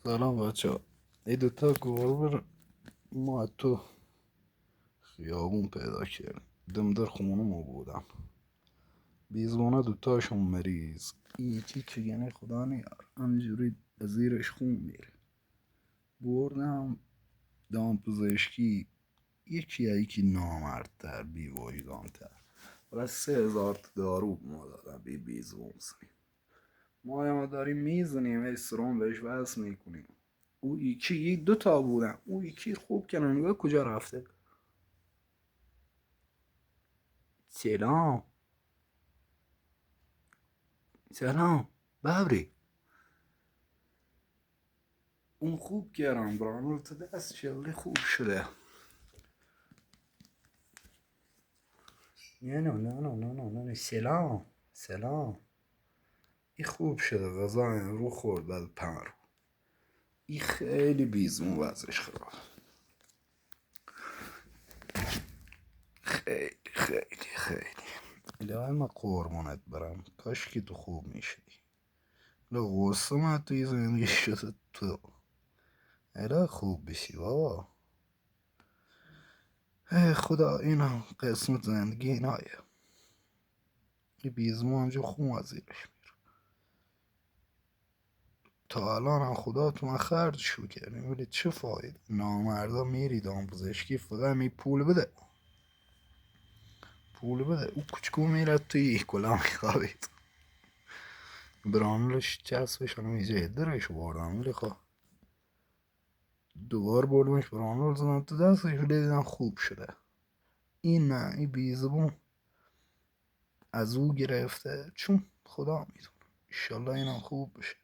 سلام بچه ها. این دوتا گربه ما تو خیابون پیدا کردیم. دم در خونه ما بودن. بیزوانه دوتاشون مریض. یکی که یعنی خدا نیار همجوری زیرش خون میره. بردم دام پزشکی. یکی نامردتر بی وجدانتر ولی 3000 دارو ما دادن بی بیزوان سنیم. ما هم داریم میزنیم استرون بهش وصل میکنیم. او یکی دوتا بودن. او یکی خوب کنن نگاه کجا رفته. سلام سلام ببری. اون خوب کردم برانو تو دست شغلی خوب شده. نه سلام سلام. این خوب شده غذا رو خورد بعد پمر. این خیلی بیزون وزش خراب. خیلی الهی ما قربونت برم. کاش که تو خوب میشدی. غصه من توی زندگی شده تو. الهی خوب بشی بابا. ای خدا اینم قسمت زندگی اینایه. این بیزمو همجا خون از زیرش میره. تا الان هم خدا تو من خرد شو کردیم ولی چه فاید. نامردا میری دام پزشکی فقط می پول بده. او کچکو میره توی کلا میخوابید. برانولش چسبش هم ایجا درش بردم ولی خواه دوبار بردمش برانول زدم تو دستش ولی دیدم خوب شده. این نه این بیزبون از او گرفته چون خدا میدونه. ایشالله اینم خوب بشه.